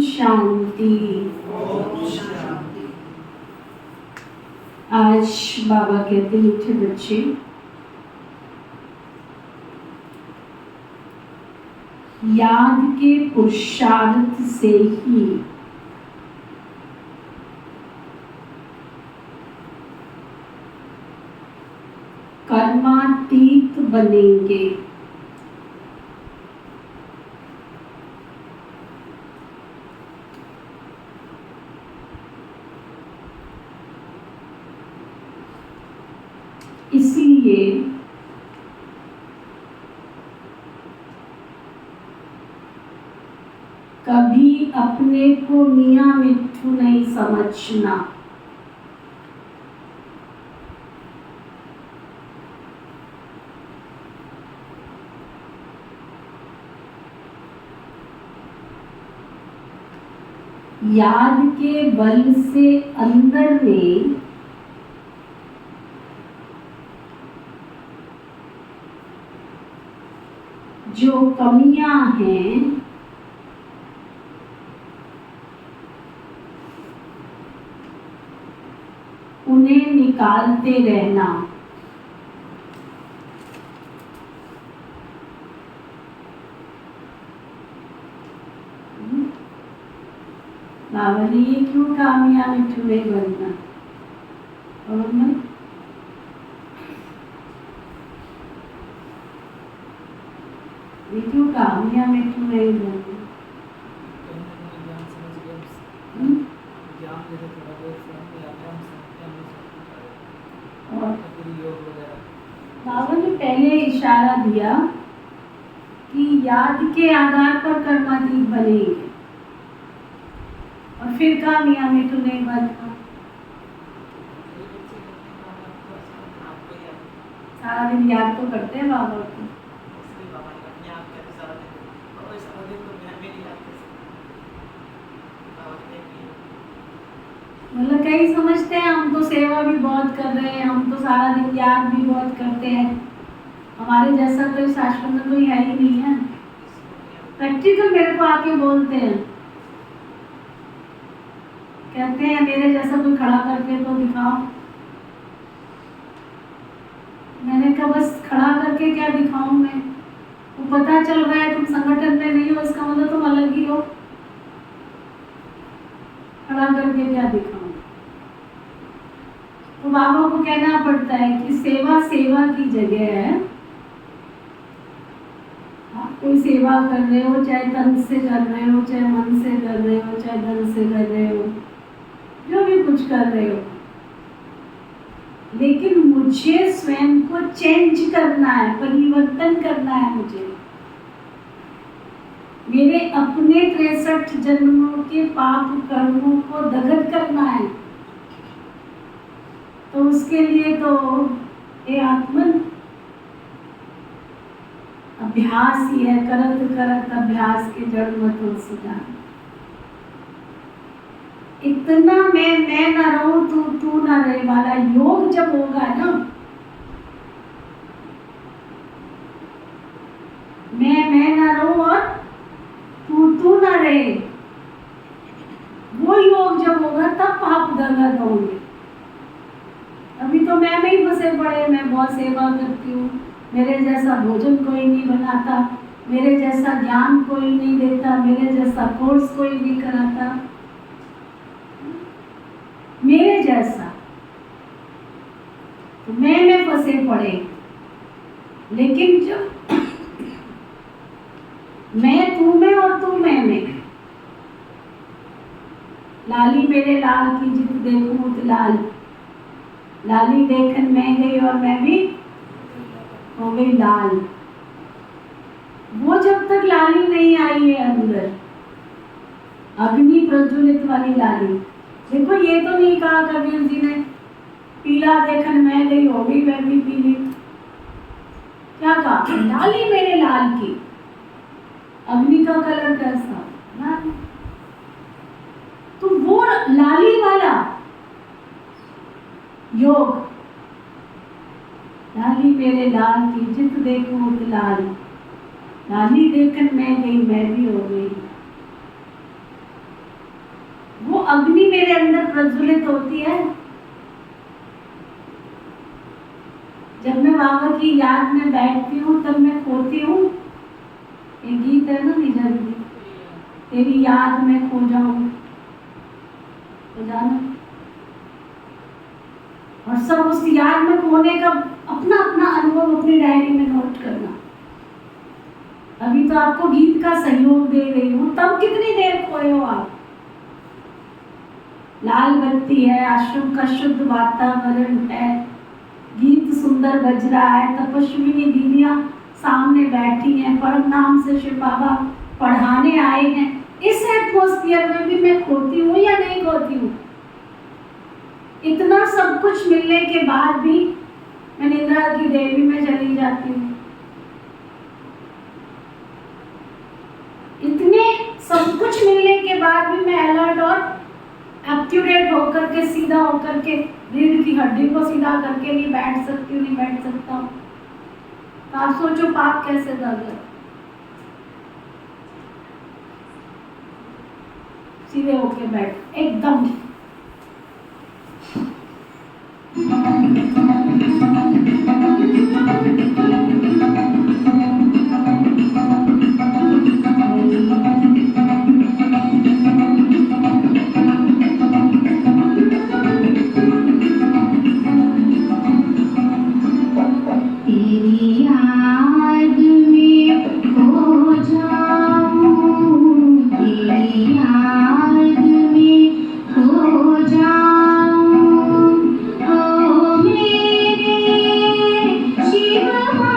शांति। आज बाबा कहते मीठे बच्चे, याद के पुरुषार्थ से ही कर्मातीत बनेंगे। इसलिए कभी अपने को मियां मिट्ठू नहीं समझना। याद के बल से अंदर में जो कमियां हैं उन्हें निकालते रहना। बाबा ने ये क्यों कामयाब मिट्ठू नहीं बनना? और मैं ये क्यों कामयाब मिट्ठू नहीं बनना? बाबा ने पहले इशारा दिया कि याद के आधार पर कर्मातीत बनेंगे और फिर कहा मियां मिट्ठू नहीं बनना। सारा दिन याद तो करते हैं बाबा को। मतलब कई समझते हैं हम तो सेवा भी बहुत कर रहे हैं, हम तो सारा दिन याद भी बहुत करते हैं, हमारे जैसा कोई शास्त्र में कोई है ही नहीं है। प्रैक्टिकल मेरे को आके बोलते हैं, कहते हैं मेरे जैसा कोई खड़ा करके तो दिखाओ। मैंने कहा बस खड़ा करके क्या दिखाऊं मैं? वो पता चल रहा है तुम संगठन में नहीं हो, इसका मतलब तुम अलग ही हो। खड़ा करके क्या दिखाऊं? तो बाबा को कहना पड़ता है कि सेवा सेवा की जगह है। आप कोई सेवा कर रहे हो, चाहे तन से कर रहे हो, चाहे मन से कर रहे हो, चाहे धन से कर रहे हो, जो भी कुछ कर रहे हो, लेकिन मुझे स्वयं को चेंज करना है, परिवर्तन करना है। मुझे मेरे अपने 63 जन्मों के पाप कर्मों को दग्ध करना है। तो उसके लिए तो ये आत्मन अभ्यास ही है। करत करत अभ्यास के जड़ मत हो सुधार। इतना मैं ना रहूं तू ना रहे वाला योग जब होगा ना, मैं ना रहूं और तू ना रहे, वो योग जब होगा तब पाप दग्ध होंगे। अभी तो मैं में ही फंसे पड़े, मैं बहुत सेवा करती हूँ, मेरे जैसा भोजन कोई नहीं बनाता, मेरे जैसा ज्ञान कोई नहीं देता, मेरे जैसा कोर्स कोई नहीं कराता, मेरे जैसा। तो मैं में फंसे पड़े। लेकिन जब मैं तू में और तू मैं में, लाली मेरे लाल की जित देखूं उत लाल, लाली देखन मैं गई और मैं भी हो गई लाल। वो जब तक लाली नहीं आई है अंदर, अग्नि प्रज्वलित वाली लाली। देखो ये तो नहीं कहा कबीर जी ने पीला देखन मैं गई हो गई मैं भी पीली। क्या कहा? लाली मेरे लाल की। अग्नि का कलर कैसा? लाल। तो वो लाली वाला योग, लाली मेरे लाल की जित देखूं उत लाल, लाली देखन मैं गई मैं भी हो गई। अग्नि मेरे अंदर प्रज्वलित होती है। जब मैं बाबा की याद में बैठती हूँ तब मैं खोती हूँ। ये गीत है ना निजा दीदी, तेरी याद में खो जाऊं, तो जाना। और सब उस याद में खोने का अपना अपना अनुभव अपनी डायरी में नोट करना। अभी तो आपको गीत का सहयोग दे रही हूँ, तब कितनी देर खोए हो आप। लाल बत्ती है, आश्रम का शुद्ध वातावरण है, गीत सुंदर बज रहा है, तपस्विनी दीदियां सामने बैठी हैं, परम नाम से शिव बाबा पढ़ाने आए हैं। इस एटमॉस्फेयर में भी मैं खोती हूँ या नहीं खोती हूँ? इतना सब कुछ मिलने के बाद भी मैं निद्रा की देवी में चली जाती हूँ। इतने सब कुछ मिलने के बाद भी मैं अलर्ट और एक्टिवेट होकर के, सीधा होकर के, रीढ़ की हड्डी को सीधा करके नहीं बैठ सकती हूँ, नहीं बैठ सकता हूँ। तो आप सोचो पाप कैसे दर्द। सीधे होके बैठ एकदम। शिव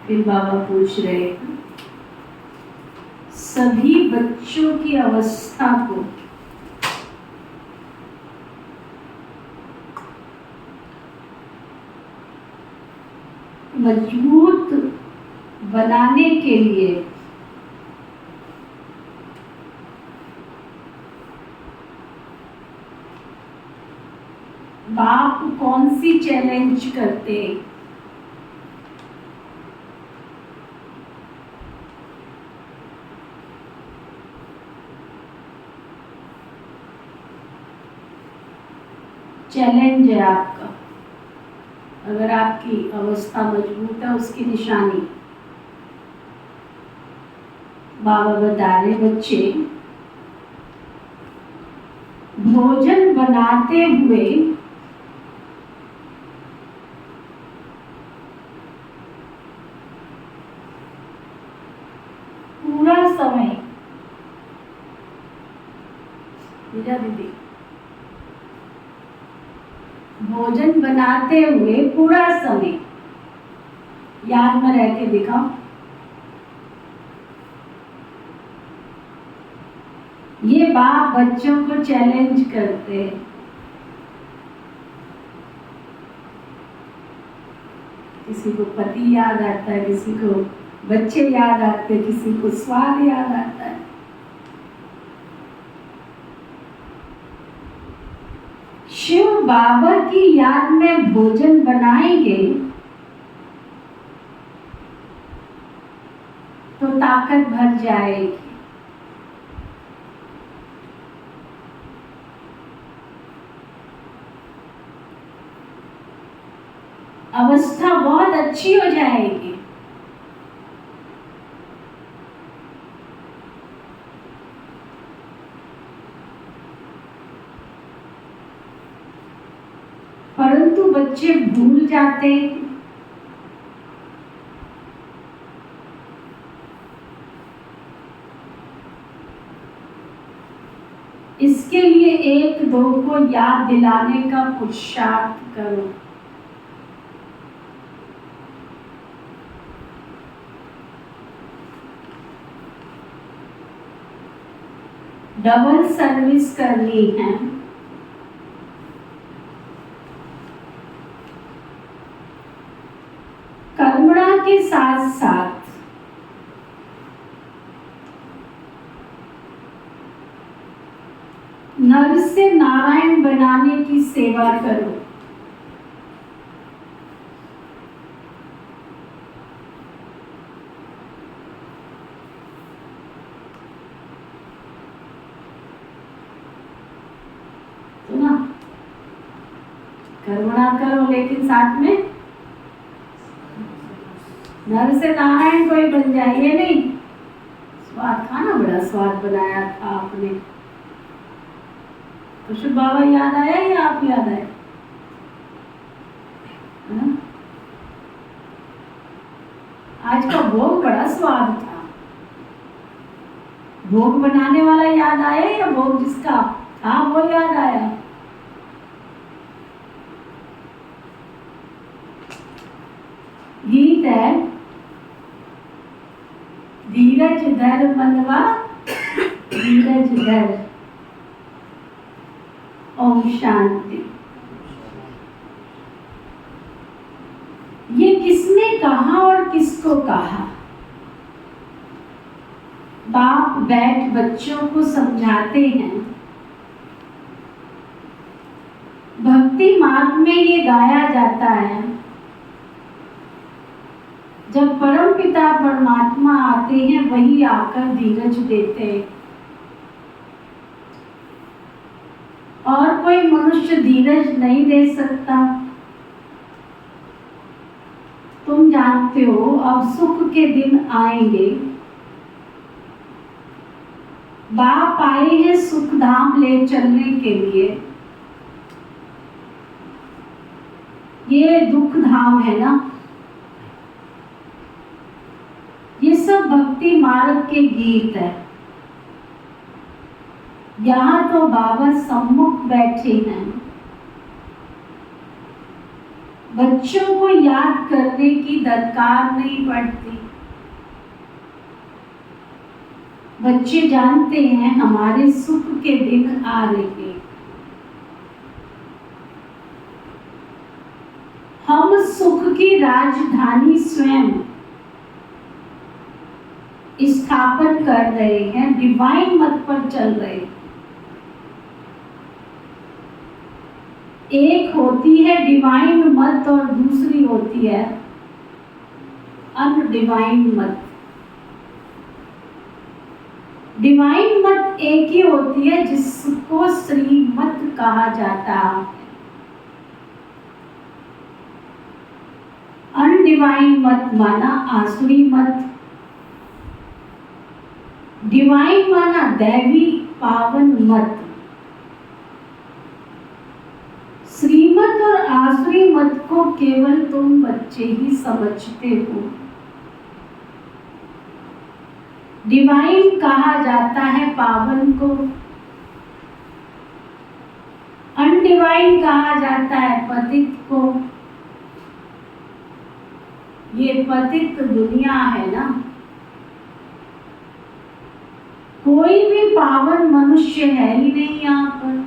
फिर बाबा पूछ रहे हैं, सभी बच्चों की अवस्था को मजबूत बनाने के लिए बाप कौन सी चैलेंज करते? चैलेंज है आपका, अगर आपकी अवस्था मजबूत है उसकी निशानी। बाबा बता रहे, बच्चे भोजन बनाते हुए पूरा समय, दीदी, भोजन बनाते हुए पूरा समय याद में रह के दिखाओ। ये बाप बच्चों को चैलेंज करते हैं। किसी को पति याद आता है, किसी को बच्चे याद आते हैं, किसी को स्वाद याद आता है। शिव बाबा की याद में भोजन बनाएंगे तो ताकत भर जाएगी। अवस्था बहुत अच्छी हो जाएगी। परंतु बच्चे भूल जाते हैं। इसके लिए एक दो को याद दिलाने का पुरुषार्थ करो। डबल सर्विस करनी है। कर्मणा के साथ साथ नर से नारायण बनाने की सेवा करो। सुना? करुणा करो लेकिन साथ में नर से नारायण कोई बन जाए, ये नहीं। स्वाद खाना बड़ा स्वाद बनाया था आपने, तो शिव बाबा याद आया या आप याद आए? आज का भोग बड़ा स्वाद था। भोग बनाने वाला याद आया या भोग जिसका था वो याद आया? गीत है, धीरज धर मनवा धीरज धर, ओम शांति। ये किसने कहा और किसको कहा? बाप बैठ बच्चों को समझाते हैं। भक्ति मार्ग में ये गाया जाता है, जब परम पिता परमात्मा आते हैं वही आकर धीरज देते हैं, और कोई मनुष्य धीरज नहीं दे सकता। तुम जानते हो अब सुख के दिन आएंगे। बाप आए हैं सुख धाम ले चलने के लिए। ये दुख धाम है ना। ये सब भक्ति मार्ग के गीत है। यहाँ तो बाबा सम्मुख बैठे हैं। बच्चों को याद करने की दरकार नहीं पड़ती। बच्चे जानते हैं हमारे सुख के दिन आ रहे। हम सुख की राजधानी स्वयं स्थापन कर रहे हैं, डिवाइन मत पर चल रहे हैं। एक होती है डिवाइन मत और दूसरी होती है अनडिवाइन मत। डिवाइन मत एक ही होती है जिसको श्रीमत कहा जाता है। अनडिवाइन मत माना आसुरी मत, डिवाइन माना दैवी पावन मत। श्रीमत और आसुरी मत को केवल तुम बच्चे ही समझते हो। डिवाइन कहा जाता है पावन को, अनडिवाइन कहा जाता है पतित को। ये पतित दुनिया है ना, कोई भी पावन मनुष्य है ही नहीं यहाँ पर।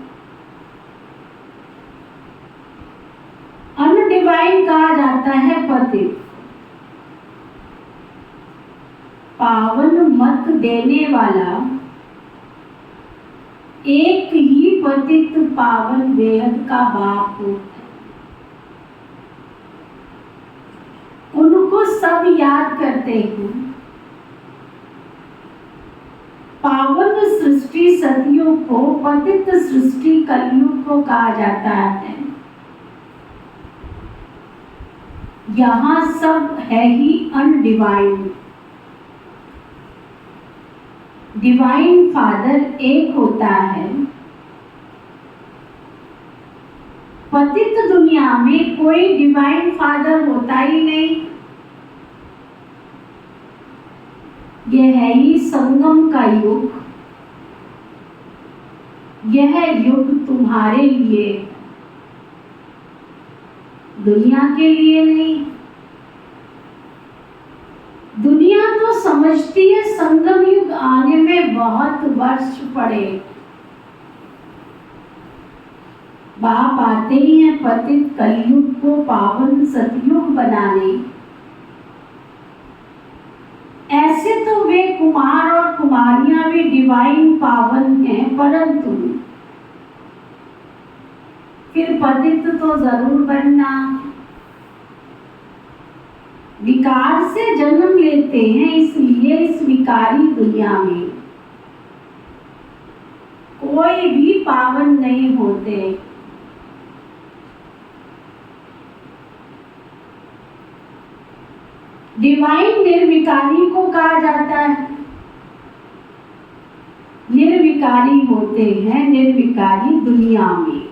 अनडिवाइन कहा जाता है पतित। पावन मत देने वाला एक ही पतित पावन बेहद का बाप होता है। उनको सब याद करते हैं। पावन सृष्टि सदियों को पतित सृष्टि कलयुग को कहा जाता है। यहाँ सब है ही अनडिवाइन। डिवाइन फादर एक होता है। पतित दुनिया में कोई डिवाइन फादर होता ही नहीं। यह है ही संगम का युग। यह युग तुम्हारे लिए, दुनिया के लिए नहीं। दुनिया तो समझती है संगम युग आने में बहुत वर्ष पड़े। बाप आते ही हैं पतित कलयुग को पावन सतयुग बनाने। ऐसे तो वे कुमार और कुमारियां भी डिवाइन पावन हैं, परंतु फिर पतित तो जरूर बनना। विकार से जन्म लेते हैं, इसलिए इस विकारी दुनिया में कोई भी पावन नहीं होते। डिवाइन निर्विकारी को कहा जाता है। निर्विकारी होते हैं निर्विकारी दुनिया में।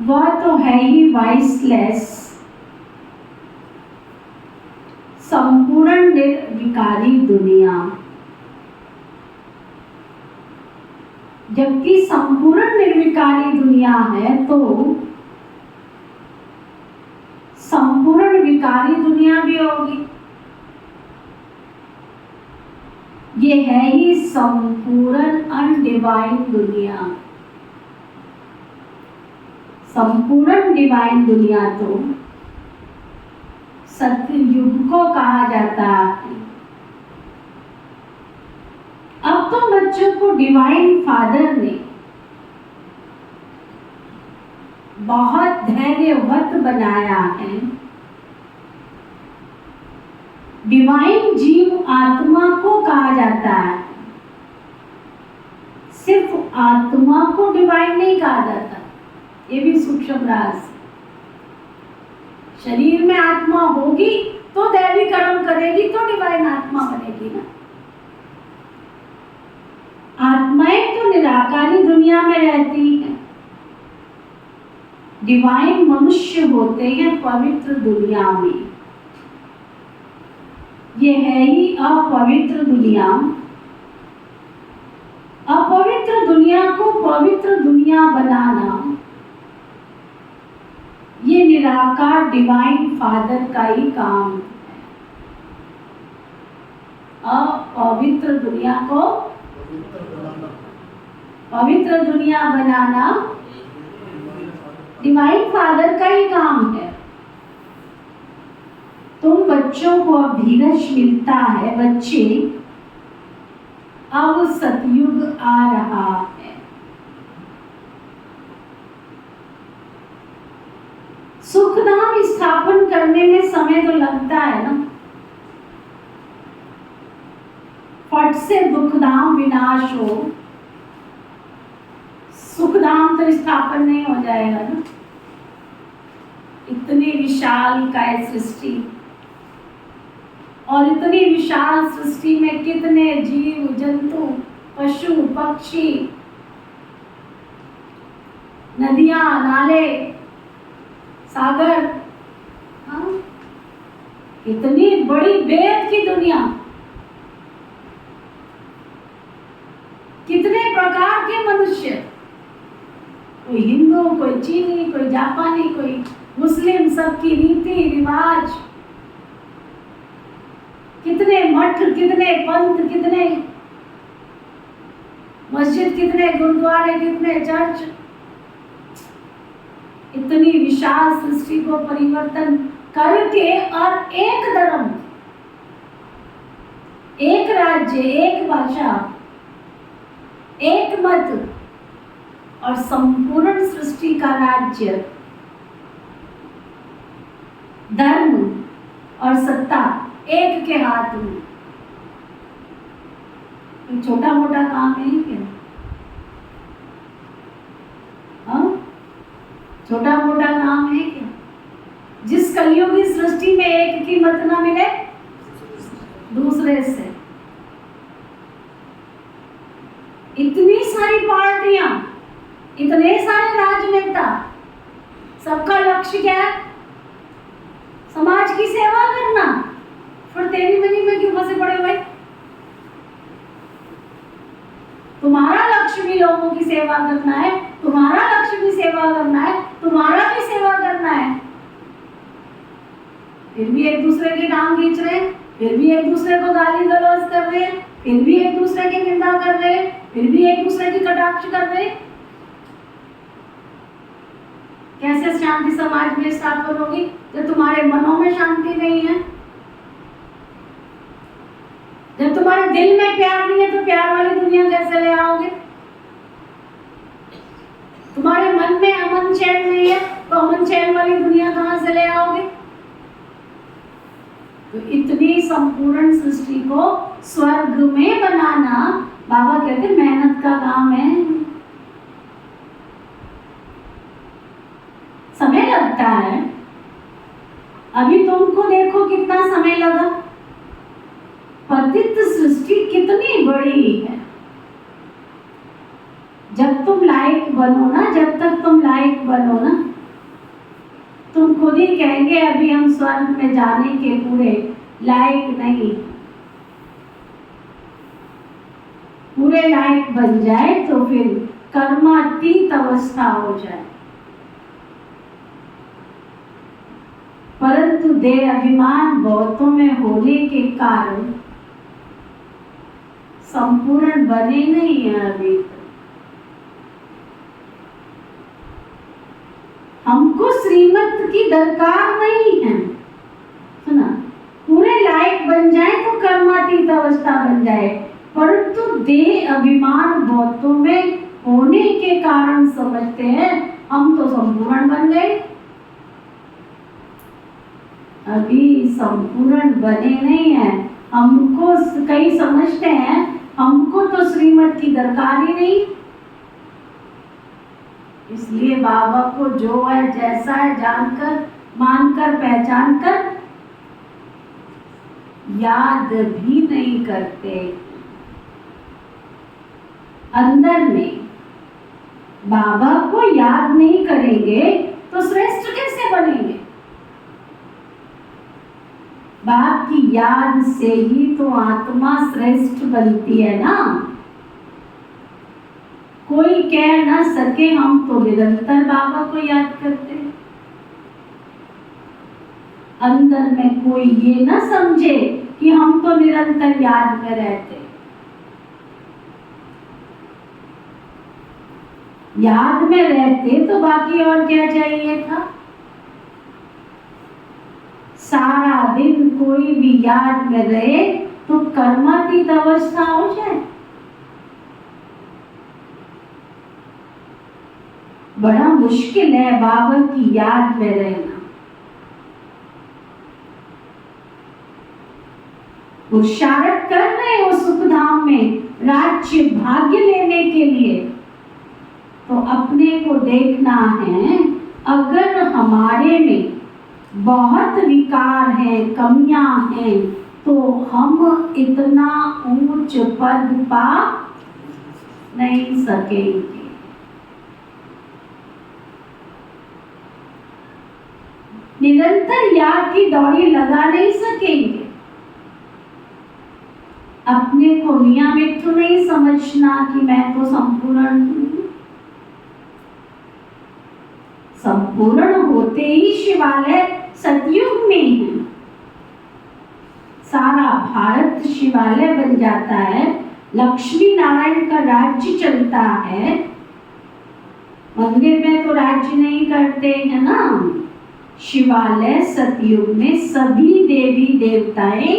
वह तो है ही वाइसलेस, संपूर्ण निर्विकारी दुनिया। जबकि संपूर्ण निर्विकारी दुनिया है तो संपूर्ण विकारी दुनिया भी होगी। ये है ही संपूर्ण अनडिवाइन दुनिया। संपूर्ण डिवाइन दुनिया तो सतयुग को कहा जाता है। अब तो बच्चों को डिवाइन फादर ने बहुत धैर्यवत बनाया है। डिवाइन जीव आत्मा को कहा जाता है। सिर्फ आत्मा को डिवाइन नहीं कहा जाता, ये भी सूक्ष्म राज। शरीर में आत्मा होगी तो दैवी कर्म करेगी तो डिवाइन आत्मा बनेगी ना। आत्माएं तो निराकारी दुनिया में रहती हैं। डिवाइन मनुष्य होते हैं पवित्र दुनिया में। ये है ही अपवित्र दुनिया। अपवित्र दुनिया को पवित्र दुनिया बनाना निराकार डिवाइन फादर का ही काम है। अपवित्र दुनिया को पवित्र दुनिया बनाना डिवाइन फादर का ही काम है। तुम बच्चों को अब धीरज मिलता है बच्चे, अब सतयुग आ रहा है। सुखधाम स्थापन करने में समय तो लगता है ना, फट से दुखधाम विनाश हो, सुखधाम तो स्थापन नहीं हो जाएगा ना। इतनी विशाल काय सृष्टि, और इतनी विशाल सृष्टि में कितने जीव जंतु, पशु पक्षी, नदियां, नाले, सागर, हाँ? इतनी बड़ी वेद की दुनिया, कितने प्रकार के मनुष्य, कोई हिंदू, कोई चीनी, कोई जापानी, कोई मुस्लिम, सबकी रीति रिवाज, कितने मठ, कितने पंथ, कितने मस्जिद, कितने गुरुद्वारे, कितने चर्च, इतनी विशाल सृष्टि को परिवर्तन करके, और एक धर्म, एक राज्य, एक भाषा, एक मत और संपूर्ण सृष्टि का राज्य, धर्म और सत्ता एक के हाथ में। तो छोटा मोटा काम है क्या? हाँ? छोटा मोटा काम है क्या? जिस कलयुगी सृष्टि में एक की मत ना मिले दूसरे से, इतनी सारी पार्टियां, इतने सारे राजनेता, सबका लक्ष्य क्या है? समाज की सेवा करना। फिर तेरी मनी में क्यों फंसे पड़े भाई? तुम्हारा लक्ष्य भी लोगों की सेवा करना है, तुम्हारा लक्ष्य भी सेवा करना है, तुम्हारा भी सेवा करना है, फिर भी एक दूसरे की टांग खींच रहे हैं, फिर भी एक दूसरे को गाली गलौज कर रहे हैं, फिर भी एक दूसरे की निंदा कर रहे हैं, फिर भी एक दूसरे की कटाक्ष कर रहे हैं। कैसे शांति समाज में स्थापन होगी जब तुम्हारे मनों में शांति नहीं है? जब तुम्हारे दिल में प्यार नहीं है तो प्यार वाली दुनिया कैसे ले आओगे? तुम्हारे मन में अमन चैन नहीं है तो अमन चैन वाली दुनिया कहां से ले आओगे? तो इतनी संपूर्ण सृष्टि को स्वर्ग में बनाना, बाबा कहते मेहनत का काम है, समय लगता है। अभी तुमको देखो कितना समय लगा, पतित सृष्टि कितनी बड़ी है। जब तुम लायक बनो ना, जब तक तुम लायक बनो ना, तुम खुद ही कहेंगे अभी हम स्वर्ग में जाने के पूरे लायक नहीं। पूरे लायक बन जाए तो फिर कर्मातीत अवस्था हो जाए। परंतु देह अभिमान बहुतों में होने के कारण संपूर्ण बने नहीं है अभी तक। हमको श्रीमत की दरकार नहीं है, सुना? पूरे लायक बन जाए तो कर्मातीत अवस्था बन जाए, परंतु देह अभिमान बहुतों में होने के कारण समझते हैं हम तो संपूर्ण बन गए। अभी संपूर्ण बने नहीं है। हमको कई समझते हैं हमको तो श्रीमत की दरकार ही नहीं, इसलिए बाबा को जो है जैसा है जानकर, मानकर, पहचानकर याद भी नहीं करते। अंदर में बाबा को याद नहीं करेंगे तो श्रेष्ठ कैसे बनेंगे? बाप की याद से ही तो आत्मा श्रेष्ठ बनती है ना। कोई कह ना सके हम तो निरंतर बाबा को याद करते हैं। अंदर में कोई ये ना समझे कि हम तो निरंतर याद में रहते। याद में रहते तो बाकी और क्या चाहिए था। सारा दिन कोई भी याद में रहे तो कर्मातीत अवस्था हो जाए। बड़ा मुश्किल है बाबा की याद में रहना। पुरुषार्थ कर रहे हो सुखधाम में राज्य भाग्य लेने के लिए, तो अपने को देखना है। अगर हमारे में बहुत विकार हैं, कमियां हैं, तो हम इतना ऊंच पद पा नहीं सकेंगे। निरंतर याद की दौड़ी लगा नहीं सकेंगे। अपने को नियमित तो नहीं समझना कि मैं तो संपूर्ण हूं। संपूर्ण होते ही शिवालय सतयुग में है। सारा भारत शिवालय बन जाता है, लक्ष्मी नारायण का राज्य चलता है। मंदिर में तो राज्य नहीं करते हैं ना। शिवालय सतयुग में सभी देवी देवताएं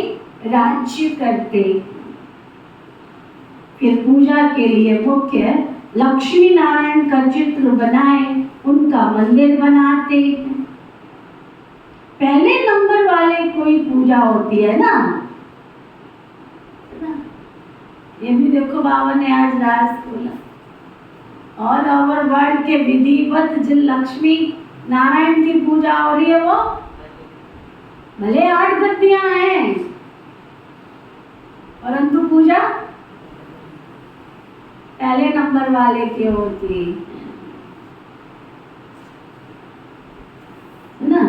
राज्य करते। फिर पूजा के लिए मुख्य लक्ष्मी नारायण का चित्र बनाए, उनका मंदिर बनाते हैं। पहले नंबर वाले कोई पूजा होती है ना। ये भी देखो बाबा ने आज राज बोला, ऑल ओवर वर्ल्ड के विधिवत जिन लक्ष्मी नारायण की पूजा हो रही है, वो भले 8 गद्दियां हैं, परंतु पूजा पहले नंबर वाले की होती है ना।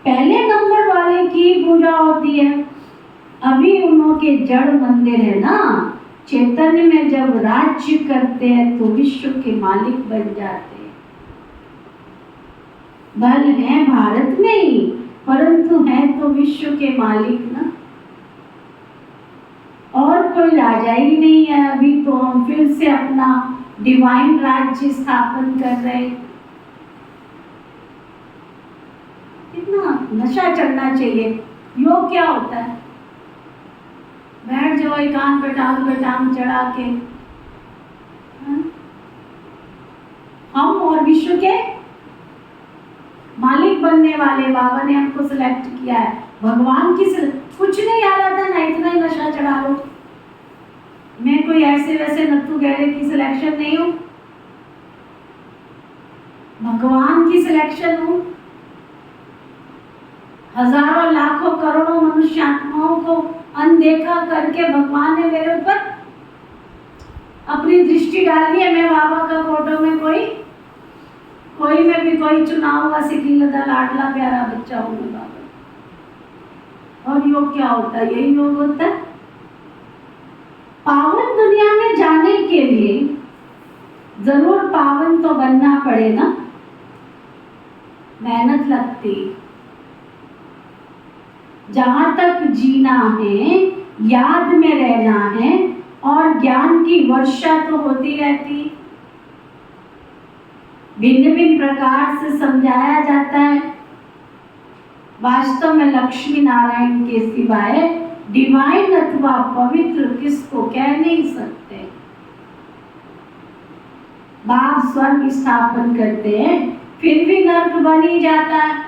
पहले नंबर वाले की पूजा होती है। अभी उनके जड़ मंदिर है ना। चैतन्य में जब राज्य करते हैं तो विश्व के मालिक बन जाते हैं। बल है भारत में ही, परंतु है तो विश्व के मालिक ना। और कोई राजा ही नहीं है। अभी तो हम फिर से अपना डिवाइन राज्य स्थापन कर रहे हैं। कितना नशा चढ़ना चाहिए। योग क्या होता है? बैठ जाओ एकांत पे टांग चढ़ा के। हम और विश्व के मालिक बनने वाले बाबा ने हमको सिलेक्ट किया है। भगवान की कुछ नहीं याद आता ना, इतना ही नशा चढ़ा लो। मैं कोई ऐसे वैसे नत्थु गहरे की सिलेक्शन नहीं हूं, भगवान की सिलेक्शन हूं। हजारों लाखों करोड़ों मनुष्य आत्माओं को अनदेखा करके भगवान ने मेरे ऊपर अपनी दृष्टि डाली है। मैं बाबा का फोटो में कोई में भी कोई चुनाव का सिकीलदा लाडला प्यारा बच्चा हूँ मैं बाबा। और योग क्या होता है? यही योग होता है। पावन दुनिया में जाने के लिए जरूर पावन तो बनना पड़े ना, मेहनत लगती। जहां तक जीना है, याद में रहना है, और ज्ञान की वर्षा तो होती रहती। भिन्न भिन्न प्रकार से समझाया जाता है। वास्तव में लक्ष्मी नारायण के सिवाय डिवाइन अथवा पवित्र किसको कह नहीं सकते। बाप स्वर्ग स्थापन करते हैं, फिर भी नर्क बन ही जाता है।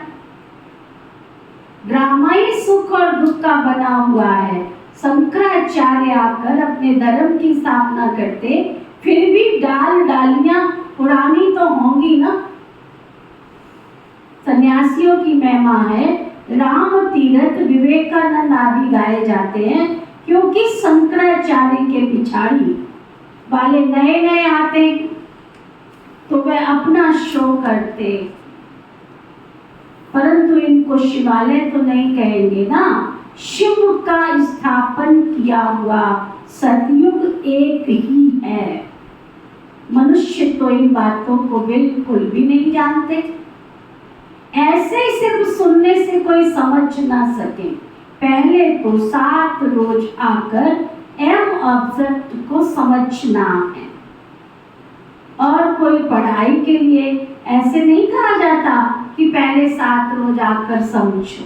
ड्रामा ही सुख और दुख का बना हुआ है। शंकराचार्य आकर अपने धर्म की स्थापना करते, फिर भी डालियां पुरानी तो होंगी ना। सन्यासियों की महिमा है, राम तीर्थ विवेकानंद आदि गाए जाते हैं, क्योंकि शंकराचार्य के पिछाड़ी वाले नए नए आते तो वे अपना शो करते, परंतु इनको शिवालय तो नहीं कहेंगे ना। शिव का स्थापन किया हुआ सतयुग एक ही है। मनुष्य तो इन बातों को बिल्कुल भी नहीं जानते। ऐसे ही सिर्फ सुनने से कोई समझ ना सके, पहले तो 7 रोज आकर एम ऑब्जेक्ट को समझना है। और कोई पढ़ाई के लिए ऐसे नहीं कहा जाता कि पहले 7 रोज आकर समझो।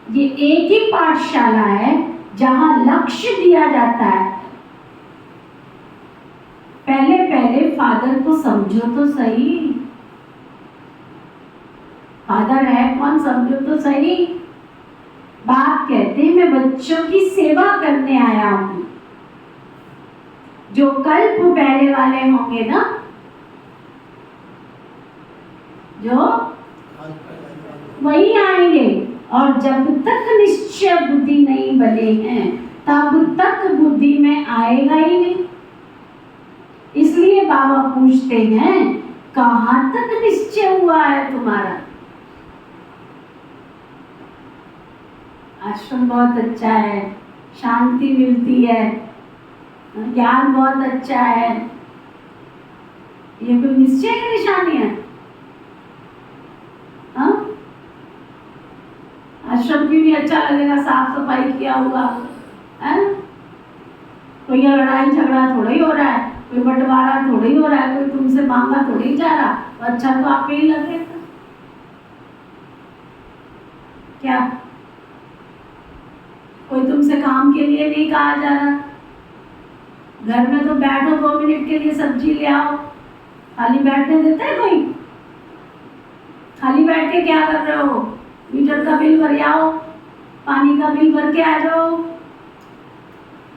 ये एक ही पाठशाला है जहां लक्ष्य दिया जाता है। पहले पहले फादर को समझो तो सही, फादर है कौन, समझो तो सही। बाप कहते हैं मैं बच्चों की सेवा करने आया हूं। जो कल्प पहले वाले होंगे ना, जो वही आएंगे, और जब तक निश्चय बुद्धि नहीं बने हैं तब तक बुद्धि में आएगा ही नहीं। इसलिए बाबा पूछते हैं कहां तक निश्चय हुआ है तुम्हारा। आश्रम बहुत अच्छा है, शांति मिलती है, ज्ञान बहुत अच्छा है, ये कोई निश्चय की निशानी है? हाँ? आश्रम की भी अच्छा लगेगा, साफ सफाई किया हुआ है, कोई लड़ाई झगड़ा थोड़ा ही हो रहा है, कोई बंटवारा थोड़ा ही हो रहा है, कोई तुमसे मांगा थोड़ा ही जा रहा, तो अच्छा तो आप ही लगेगा क्या? कोई तुमसे काम के लिए नहीं कहा जा रहा। घर में तो बैठो 2 मिनट के लिए सब्जी ले आओ, खाली बैठने देता है कोई? खाली बैठ के क्या कर रहे हो? मीटर का बिल भर आओ, पानी का बिल भर के आ जाओ।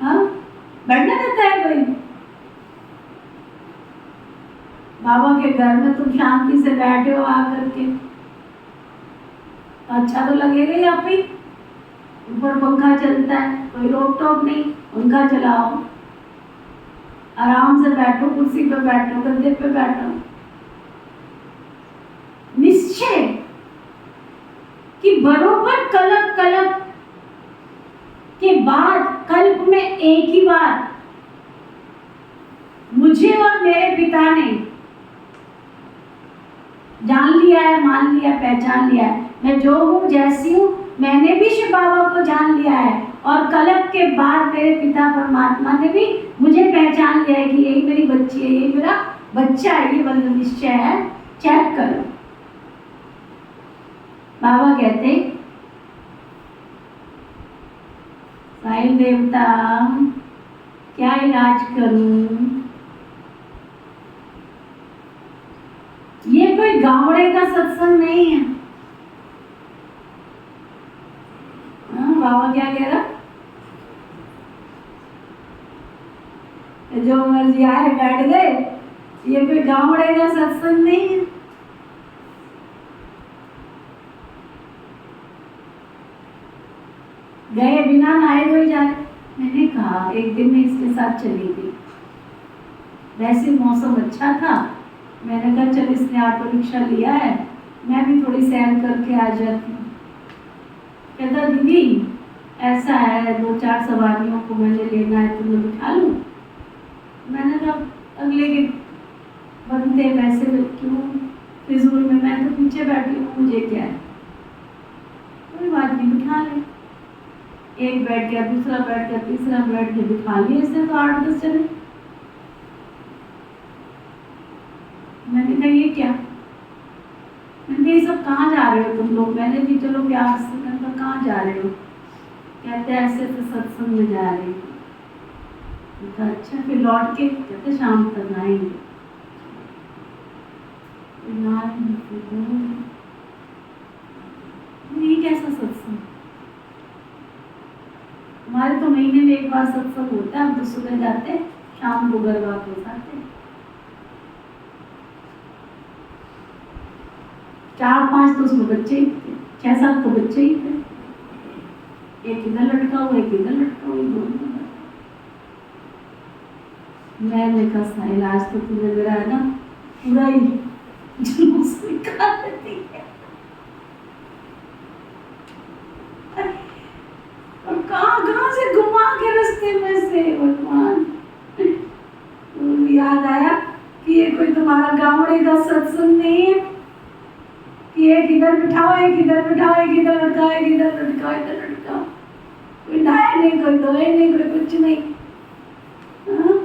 हाँ, बैठने देता है कोई? बाबा के घर में तुम शांति से बैठे हो आकर के, तो अच्छा तो लगेगा ही। आप ही ऊपर पंखा चलता है, कोई रोक टोक नहीं, पंखा चलाओ, आराम से बैठो, कुर्सी पे बैठो, गद्दे पे बैठो। निश्चय कि बरोबर कल्प के बाद कल्प में एक ही बार मुझे और मेरे पिता ने जान लिया है, मान लिया, पहचान लिया है। मैं जो हूँ, जैसी हूँ, मैंने भी शिव बाबा को जान लिया है, और कल्प के बाद मेरे पिता परमात्मा ने भी मुझे पहचान लिया है कि यही मेरी बच्ची है, यही मेरा बच्चा है, ये बंद निश्चय है, चेक करो। बाबा कहते साईं देवता क्या इलाज करूं? ये कोई गावड़े का सत्संग नहीं है। बाबा क्या कह रहा? जो मर्जी आए बैठ गए, ये कोई गावड़े का सत्संग नहीं है। गए बिना नहाए धोए जा रहे। मैंने कहा एक दिन मैं इसके साथ चली गई, वैसे मौसम अच्छा था, मैंने कहा चल इसने ऑटो रिक्शा लिया है, मैं भी थोड़ी सैर करके आ जाती हूँ। कहता दीदी ऐसा है 2-4 सवारियों को मैंने लेना है, तो मैं बिठा लूँ? मैंने कहा अगले के बनते पैसे क्यों फिजूल में, मैं तो पीछे बैठी हूँ, मुझे क्या है, कोई बात नहीं, बिठा ले। एक बैठ गया, दूसरा बैठ गया, तीसरा बैठ गया, बिठा लिया इसने तो 8-10 जने। मैंने कहा ये क्या? मैंने ये सब कहाँ जा रहे हो तुम लोग? मैंने भी चलो प्यार से, मैंने कहा कहाँ जा रहे हो? कहते ऐसे तो सत्संग में जा रहे हैं। अच्छा, फिर लौट के कहते शाम तक आएंगे। ये कैसा सत्संग? हमारे तो महीने में एक बार सत्संग होता है, हम तो सुबह जाते, शाम को घर वापस आते। 4-5 तो उसमें बच्चे ही थे, 6-7 तो बच्चे ही थे, एक इधर लटका हुआ, एक इधर लटका हुआ, दोनों। मैंने कहा साहिल आज तो तूने मेरा है ना पूरा ही जुलूस निकाल दी है। और कहाँ से घुमा के रास्ते में से भगवान याद आया तुम्हारा गावड़े का सत्संग नहीं है कि एक इधर बिठाओ, एक इधर बिठाओ, एक इधर लटकाओ, एक इधर लटकाओ, इधर लटकाओ, कोई नहाए नहीं, कोई धोए नहीं, कोई कुछ नहीं। हाँ?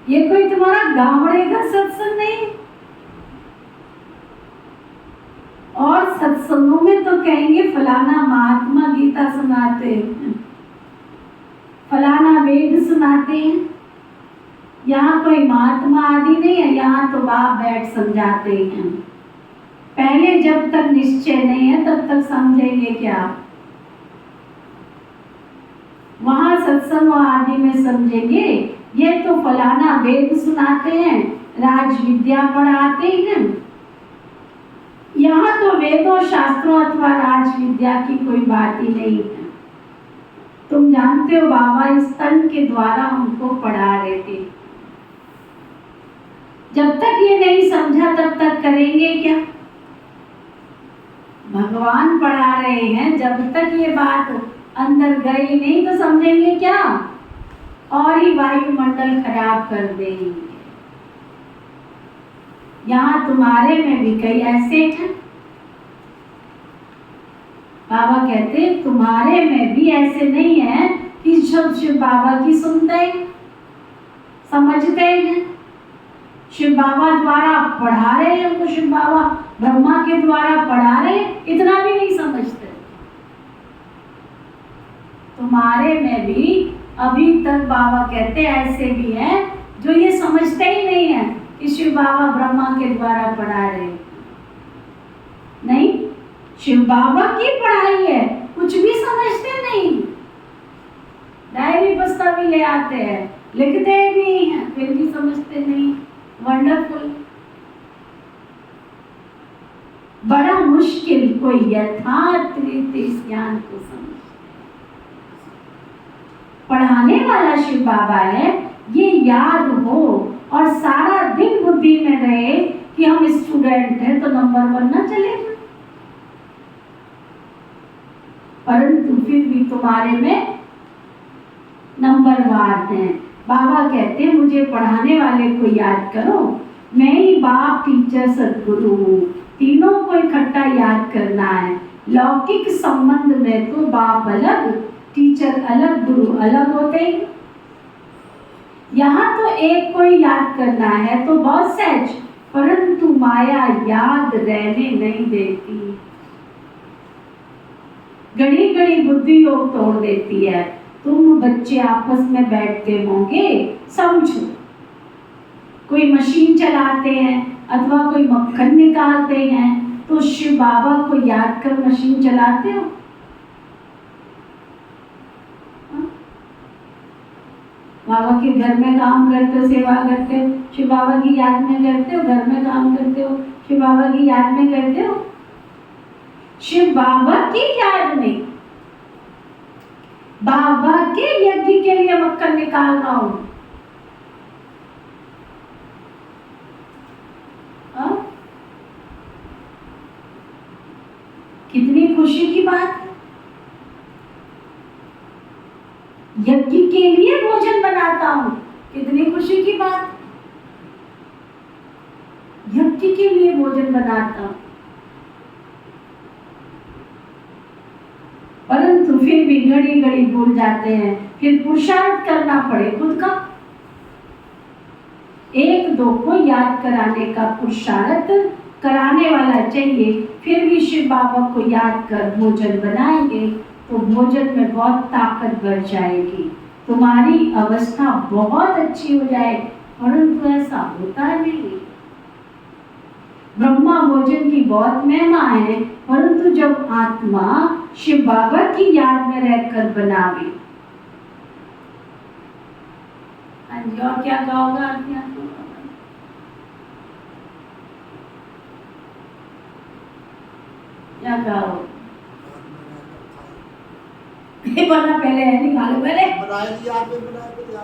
ये कोई तुम्हारा गावड़े का सत्संग नहीं। और सत्संगों में तो कहेंगे फलाना महात्मा गीता सुनाते हैं, फलाना वेद सुनाते हैं। यहाँ कोई महात्मा आदि नहीं है, यहाँ तो बाप बैठ समझाते हैं। पहले जब तक निश्चय नहीं है तब तक समझेंगे क्या? वहां सत्संग आदि में समझेंगे ये तो फलाना वेद सुनाते हैं, राज विद्या पढ़ाते हैं। यहाँ तो वेदों शास्त्रों अथवा राज विद्या की कोई बात ही नहीं है। तुम जानते हो बाबा इस तन के द्वारा हमको पढ़ा रहे थे। जब तक ये नहीं समझा तब तक करेंगे क्या? भगवान पढ़ा रहे हैं, जब तक ये बात अंदर गई नहीं तो समझेंगे क्या? और ही वायुमंडल खराब कर देंगे। यहाँ तुम्हारे में भी कई ऐसे हैं, बाबा कहते तुम्हारे में भी ऐसे नहीं है कि सब शिव बाबा की सुनते हैं, समझते हैं। शिव बाबा द्वारा पढ़ा रहे हैं, उनको शिव बाबा ब्रह्मा के द्वारा पढ़ा रहे हैं, इतना भी नहीं समझते। तुम्हारे में भी अभी तक बाबा कहते ऐसे भी हैं जो ये समझते ही नहीं है कि शिव बाबा ब्रह्मा के द्वारा पढ़ा रहे हैं। नहीं, शिव बाबा की पढ़ाई है, कुछ भी समझते नहीं। डायरी पुस्तक भी ले आते हैं, लिखते भी हैं, फिर भी समझते नहीं। वंडरफुल। बड़ा मुश्किल कोई यथार्थ रीति इस ज्ञान को समझ। पढ़ाने वाला शिव बाबा है, ये याद हो और सारा दिन बुद्धि में रहे कि हम स्टूडेंट हैं तो नंबर 1 ना चले। परंतु फिर भी तुम्हारे में नंबरवार हैं। बाबा कहते हैं मुझे पढ़ाने वाले को याद करो, मैं ही बाप टीचर सदगुरु हूँ, तीनों को इकट्ठा याद करना है। लौकिक संबंध में तो बाप अलग, टीचर अलग, गुरु अलग होते हैं। यहाँ तो एक को याद करना है तो बहुत सहज, परंतु माया याद रहने नहीं देती। घड़ी घड़ी बुद्धि योग तोड़ देती है। तुम बच्चे आपस में बैठते होंगे, समझो कोई मशीन चलाते हैं अथवा कोई मक्खन निकालते हैं तो शिव बाबा को याद कर मशीन चलाते हो? बाबा के घर में काम करते हो, सेवा करते हो, शिव बाबा की याद में करते हो। घर में काम करते हो, शिव बाबा की याद में करते हो। शिव बाबा की याद में, बाबा के यज्ञ के लिए मक्खन निकाल रहा हूं। कितनी खुशी की बात है। यज्ञ के लिए भोजन बनाता हूं, कितनी खुशी की बात। यज्ञ के लिए भोजन बनाता हूं, परंतु फिर भी घड़ी घड़ी भूल जाते हैं। फिर पुरुषार्थ करना पड़े खुद का। एक दो को याद कराने का पुरुषार्थ कराने वाला चाहिए। फिर भी शिव बाबा को याद कर भोजन बनाएंगे तो भोजन में बहुत ताकत बढ़ जाएगी, तुम्हारी अवस्था बहुत अच्छी हो जाए। परंतु ऐसा होता नहीं। ब्रह्मा भोजन की बहुत महिमा है, परंतु जब आत्मा शिव बाबा की याद में रहकर बनावे। हाँ जी, और क्या कहोगे आप? क्या कहो? बना पहले है, निकालो पहले। बनाया दिया आपने, बनाया तो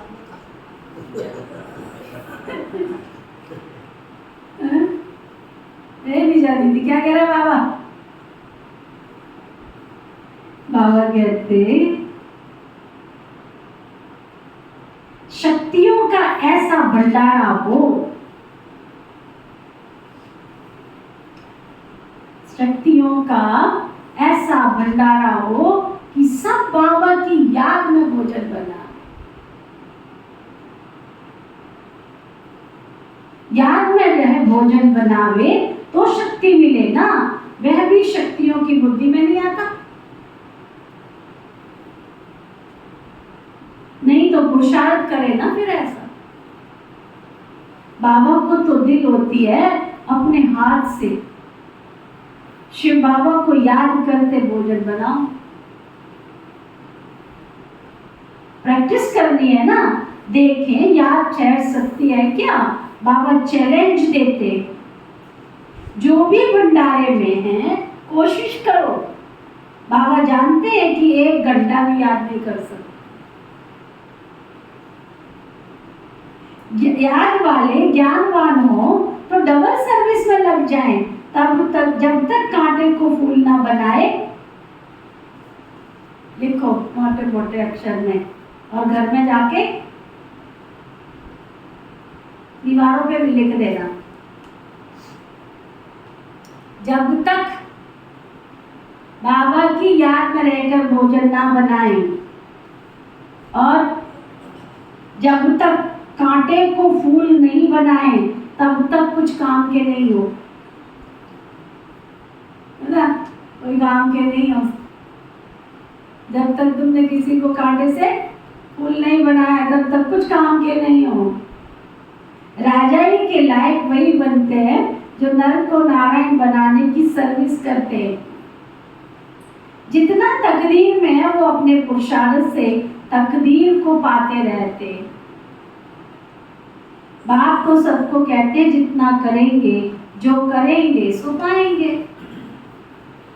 आपने निशा दीदी क्या कह रहा बाबा? बाबा कहते शक्तियों का ऐसा भंडारा हो, शक्तियों का ऐसा भंडारा हो कि सब बाबा की याद में भोजन बना, याद में रहे भोजन बनावे तो शक्ति मिले ना। वह भी शक्तियों की बुद्धि में नहीं आता, नहीं तो पुरुषार्थ करे ना फिर ऐसा। बाबा को तो दिल होती है अपने हाथ से शिव बाबा को याद करते भोजन बनाओ। प्रैक्टिस करनी है ना। देखें याद ठहर सकती है क्या। बाबा चैलेंज देते, जो भी भंडारे में है कोशिश करो। बाबा जानते हैं कि 1 घंटा भी याद नहीं कर सकते। याद वाले ज्ञानवान हो तो डबल सर्विस में लग जाएं, तब तक जब तक कांटे को फूल ना बनाए। लिखो मोटे मोटे अक्षर में और घर में जाके दीवारों पे भी लिख देना। जब तक बाबा की याद में रहकर भोजन ना बनाएं और जब तक कांटे को फूल नहीं बनाएं, तब तक कुछ काम के नहीं हो, है ना। कोई काम के नहीं हो जब तक तुमने किसी को कांटे से फूल नहीं बनाया, तब तक कुछ काम के नहीं हो। राजाई के लायक वही बनते हैं जो नर को नारायण बनाने की सर्विस करते हैं। जितना तकदीर में है वो अपने पुरुषार्थ से तकदीर को पाते रहते हैं। बाप तो सबको कहते हैं जितना करेंगे, जो करेंगे सो पाएंगे।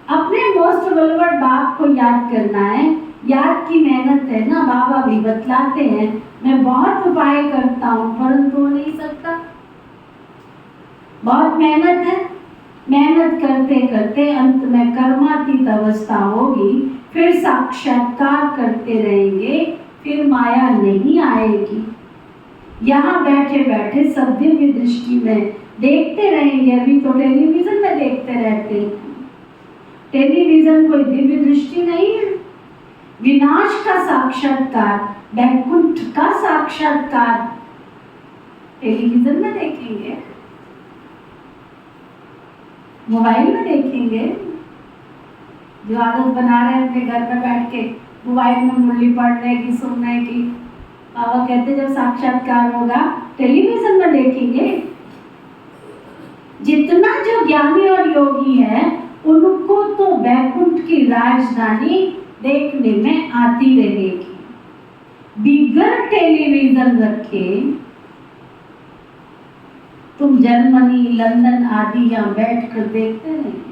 अपने मोस्ट बेलवर्ड बाप को याद करना है। याद की मेहनत है ना। बाबा भी बतलाते हैं, मैं बहुत उपाय करता हूँ परंतु हो नहीं सकता। बहुत मेहनत है। मेहनत करते करते अंत में कर्मातीत अवस्था होगी, फिर साक्षात्कार करते रहेंगे, फिर माया नहीं आएगी। यहाँ बैठे बैठे सब दिव्य दृष्टि में देखते रहेंगे। अभी तो टेलीविजन में देखते रहते हैं। टेलीविजन कोई दिव्य दृष्टि नहीं है। विनाश का साक्षात्कार, वैकुंठ का साक्षात्कार टेलीविजन में देखेंगे, मोबाइल में देखेंगे। जो आदत बना रहे हैं अपने घर में बैठ के मोबाइल में मुरली पढ़ने की, सुनने की, बाबा कहते जब साक्षात्कार होगा टेलीविजन में देखेंगे। जितना जो ज्ञानी और योगी है उनको तो वैकुंठ की राजधानी देखने में आती रहेगी। बिगर टेलीविजन रखे तुम जर्मनी, लंदन आदि यहाँ बैठकर देखते रहेंगे।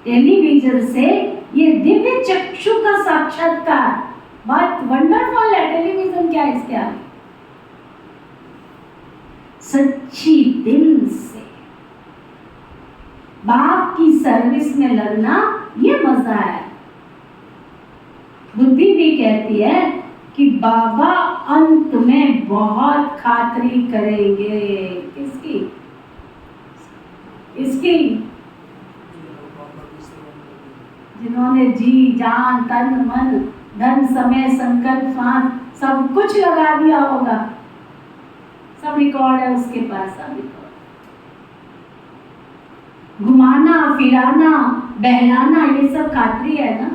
टेलीविजन से ये दिव्य चक्षु का साक्षात्कार बहुत वंडरफुल है। टेलीविजन क्या है इसके आगे। सच्ची दिल से बाप की सर्विस में लगना ये मजा है। बुद्धि भी कहती है कि बाबा अंत में बहुत खातरी करेंगे। किसकी? इसकी जिन्होंने जी जान तन मन धन समय संकल्प सांस सब कुछ लगा दिया होगा। सब रिकॉर्ड है उसके पास, सब रिकॉर्ड। घुमाना फिराना बहलाना ये सब खातरी है ना।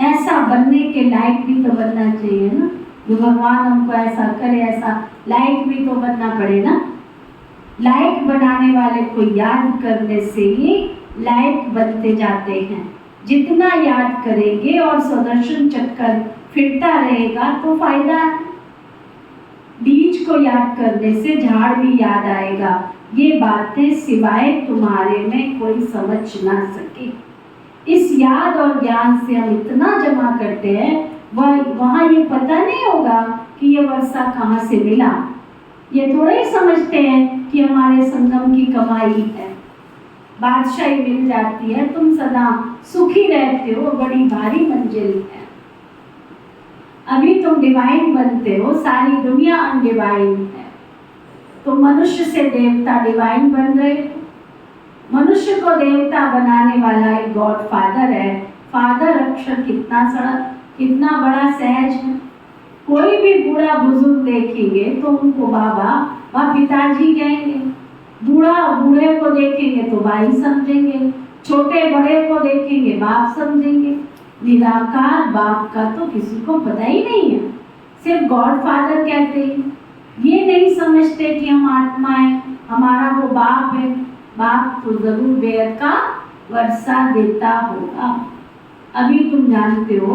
ऐसा बनने के लायक भी तो बनना चाहिए ना। जो भगवान हमको ऐसा करे, ऐसा लायक भी तो बनना पड़े ना। लायक बनाने वाले को याद करने से ही लायक बनते जाते हैं। जितना याद करेंगे और सुदर्शन चक्कर फिरता रहेगा तो फायदा है। बीज को याद करने से झाड़ भी याद आएगा। ये बातें सिवाय तुम्हारे में कोई समझ ना सके। इस याद और ज्ञान से हम इतना जमा करते हैं, वहाँ ये पता नहीं होगा कि ये वर्षा कहाँ से मिला। ये थोड़ा ही समझते हैं कि हमारे संगम की कमाई है। बादशाही मिल जाती है, तुम सदा सुखी रहते हो, बड़ी भारी मंजिल है। अभी तुम डिवाइन बनते हो, सारी दुनिया अनडिवाइन है। तुम मनुष्य से देवता डिवाइन बन रहे हो। मनुष्य को देवता बनाने वाला एक गॉड फादर है। फादर अक्षर कितना बड़ा सहज है। कोई भी बूढ़ा बुजुर्ग देखेंगे तो उनको बाबा व पिताजी कहेंगे। बूढ़े को देखेंगे तो भाई समझेंगे, छोटे बड़े को देखेंगे बाप समझेंगे। निराकार बाप का तो किसी को पता ही नहीं है, सिर्फ गॉड फादर कहते हैं। ये नहीं समझते कि हम आत्मा है, हमारा वो बाप है। बाप तो जरूर बेहद का वर्षा देता होगा। अभी तुम जानते हो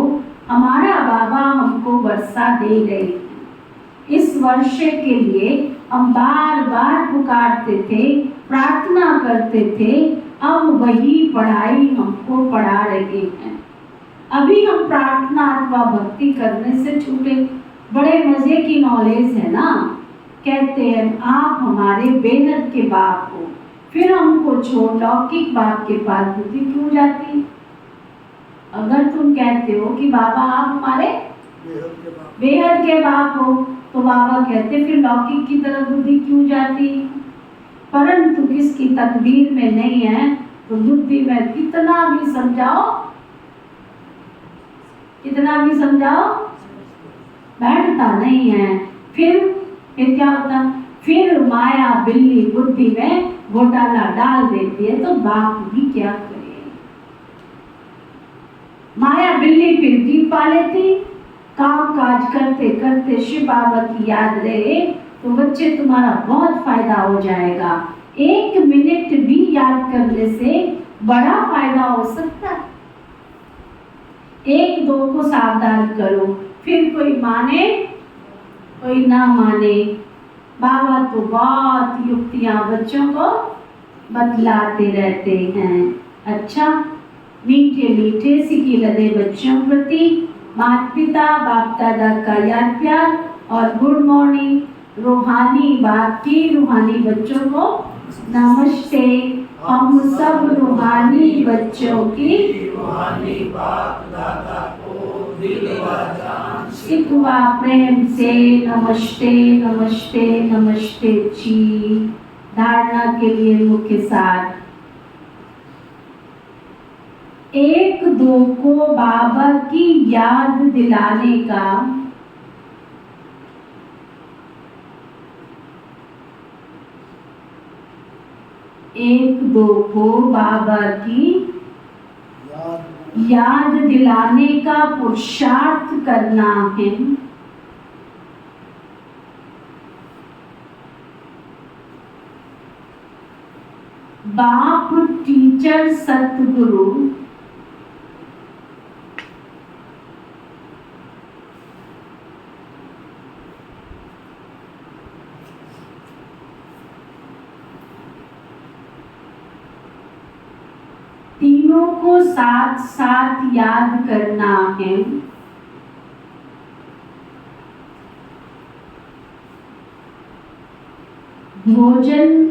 हमारा बाबा हमको वर्षा दे रहे हैं। इस वर्षे के लिए हम बार बार पुकारते थे, प्रार्थना करते थे। अब वही पढ़ाई हमको पढ़ा रहे हैं। अभी हम प्रार्थना अथवा भक्ति करने से छूटे। बड़े मजे की नॉलेज है ना। कहते हैं आप हमारे बेहद के बाप हो, फिर हमको छोड़ लौकिक बाप के पास बुद्धि क्यों जाती? अगर तुम कहते हो कि बाबा आप हमारे बेहद के बाप हो, तो बाबा कहते फिर लौकिक की तरफ बुद्धि क्यों जाती? परंतु किसकी तकदीर में नहीं है तो बुद्धि में कितना भी समझाओ बैठता नहीं है। फिर क्या होता? फिर माया बिल्ली बुद्धि में घोटाला डाल देती है, तो बाप भी क्या करे? माया बिल्ली फिर जीत पा लेती। काम काज करते करते शिव बाबा की याद रहे तो बच्चे तुम्हारा बहुत फायदा हो जाएगा। 1 मिनट भी याद करने से बड़ा फायदा हो सकता है। 1-2 को सावधान करो, फिर कोई माने कोई ना माने। बाबा तो बहुत युक्तियां बच्चों को बतलाते रहते हैं। अच्छा, मीठे मीठे सिकी लदे बच्चों प्रति माता पिता बाप दादा का याद प्यार और गुड मॉर्निंग। रूहानी बाप की रूहानी बच्चों को नमस्ते। हम सब रूहानी बच्चों की रूहानी बाप दादा को दिल व जान सिकवा प्रेम से नमस्ते नमस्ते नमस्ते जी। धारणा के लिए मुख्य सार। 1-2 को बाबा की याद दिलाने का याद दिलाने का पुरुषार्थ करना है। बाप टीचर सतगुरु तीनों को साथ साथ याद करना है। भोजन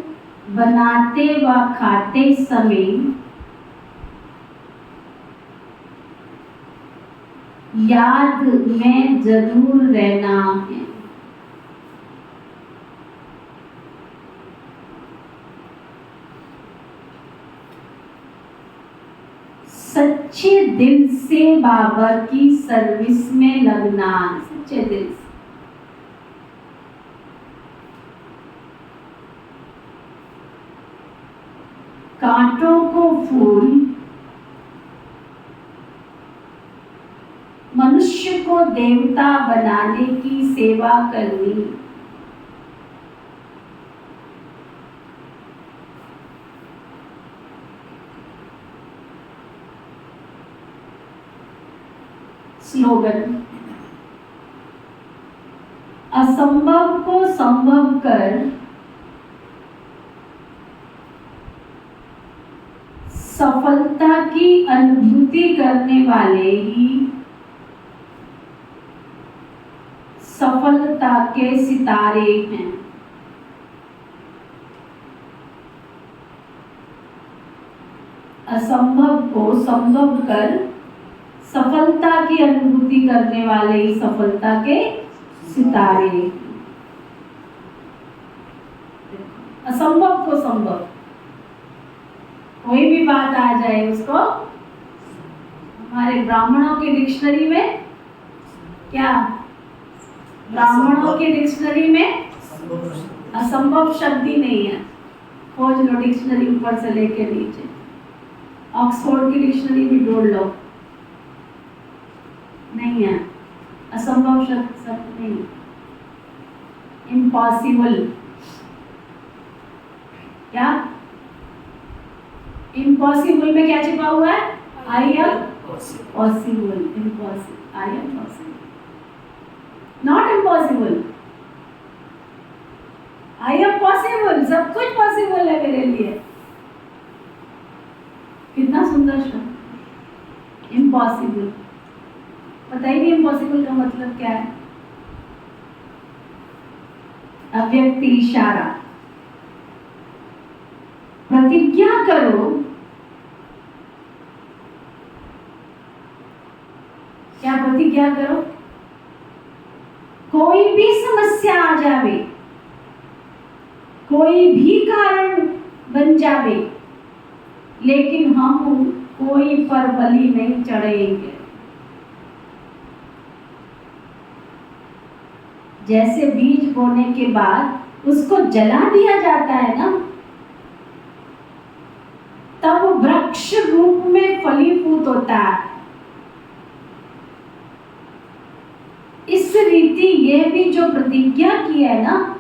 बनाते व खाते समय याद में जरूर रहना है। सच्चे दिल से बाबा की सर्विस में लगना। सच्चे दिल से कांटों को फूल, मनुष्य को देवता बनाने की सेवा करनी। स्लोगन। असंभव को संभव कर सफलता की अनुभूति करने वाले ही सफलता के सितारे हैं। असंभव को संभव कर सफलता की अनुभूति करने वाले ही सफलता के सितारे। असंभव को संभव, कोई भी बात आ जाए उसको हमारे ब्राह्मणों की डिक्शनरी में क्या, ब्राह्मणों की डिक्शनरी में असंभव शब्द ही नहीं है। खोज लो डिक्शनरी ऊपर से लेके नीचे, ऑक्सफोर्ड की डिक्शनरी भी ढूंढ लो, नहीं है असंभव शब्द नहीं। इम्पॉसिबल, क्या इम्पॉसिबल में क्या छिपा हुआ है? I am possible, impossible, I am possible, not impossible, I am possible, सब कुछ पॉसिबल है मेरे लिए। कितना सुंदर शब्द इम्पॉसिबल। पता ही नहीं इम्पॉसिबल का मतलब क्या है। अव्यक्त इशारा, प्रतिज्ञा करो, क्या प्रतिज्ञा करो? कोई भी समस्या आ जावे, कोई भी कारण बन जावे, लेकिन हम कोई पर बलि नहीं चढ़ेंगे। जैसे बीज बोने के बाद उसको जला दिया जाता है ना, तब वृक्ष रूप में फलीभूत होता है। इस रीति ये भी जो प्रतिज्ञा की है ना,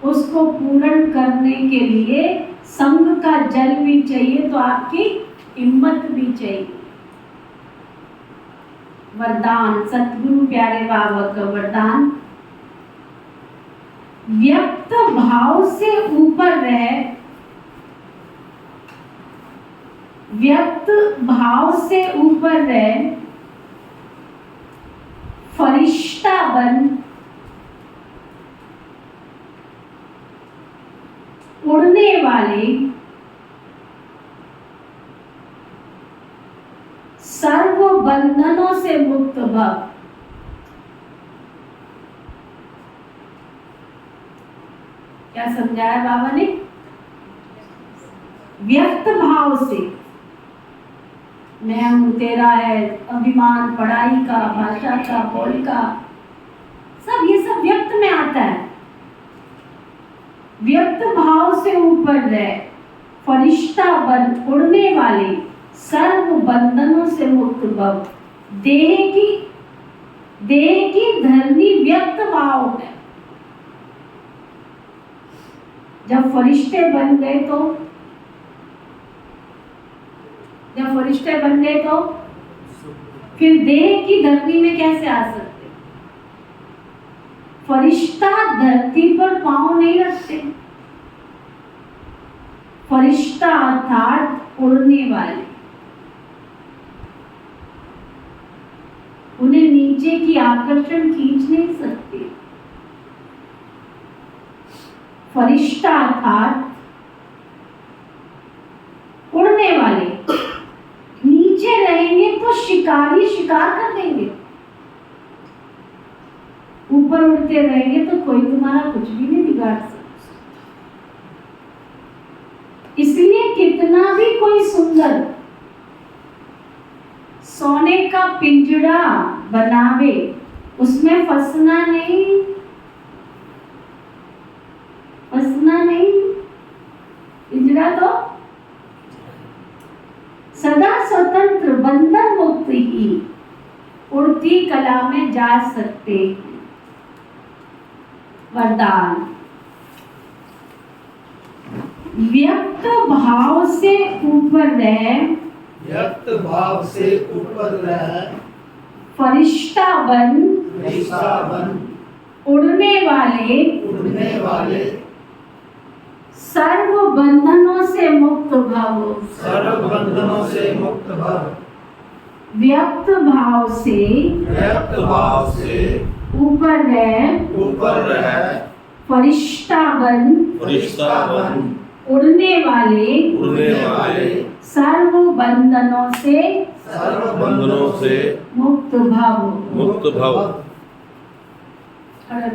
उसको पूर्ण करने के लिए संग का जल भी चाहिए, तो आपकी हिम्मत भी चाहिए। वरदान, सतगुरु प्यारे बाबा का वरदान, व्यक्त भाव से ऊपर रहे, व्यक्त भाव से ऊपर रहे, फरिश्ता बन, उड़ने वाले, सर्व बंधनों से मुक्त भव। क्या समझाया बाबा ने? व्यक्त भाव से, मैं हूं, तेरा है अभिमान, पढ़ाई का, भाषा का, बोल का, सब ये सब व्यक्त में आता है। व्यक्त भाव से ऊपर रहे, फरिश्ता बन, उड़ने वाले, सर्व बंधनों से मुक्त भव। देह की धरनी व्यक्त भाव है। जब फरिश्ते बन गए तो, जब फरिश्ते बन गए तो फिर देह की धरती में कैसे आ सकते? फरिश्ता धरती पर पांव नहीं रखते। फरिश्ता अर्थात उड़ने वाले, उन्हें नीचे की आकर्षण खींच नहीं सकते। फरिश्ता अर्थात उड़ने वाले, नीचे रहेंगे तो शिकारी शिकार कर देंगे, ऊपर उड़ते रहेंगे तो कोई तुम्हारा कुछ भी नहीं बिगाड़ सकता। इसलिए कितना भी कोई सुंदर सोने का पिंजड़ा बनावे, उसमें फंसना नहीं, फंसना नहीं। पिंजड़ा तो सदा स्वतंत्र, बंधन मुक्त ही उड़ती कला में जा सकते हैं। वरदान, व्यक्त भाव से ऊपर रहे, व्यक्त भाव से ऊपर रह, फरिश्ता बन, फरिश्ता बन, उड़ने वाले, उड़ने वाले, सर्व बंधनों से मुक्त भव। सर्व बंधनों से मुक्त भव। व्यक्त भाव से, व्यक्त भाव से ऊपर रह, ऊपर रह, फरिश्ता बन, फरिश्ता बन, उड़ने वाले सर्व बंधनों से सर्व बंधनों से मुक्त भव। मुक्त भव। खड़े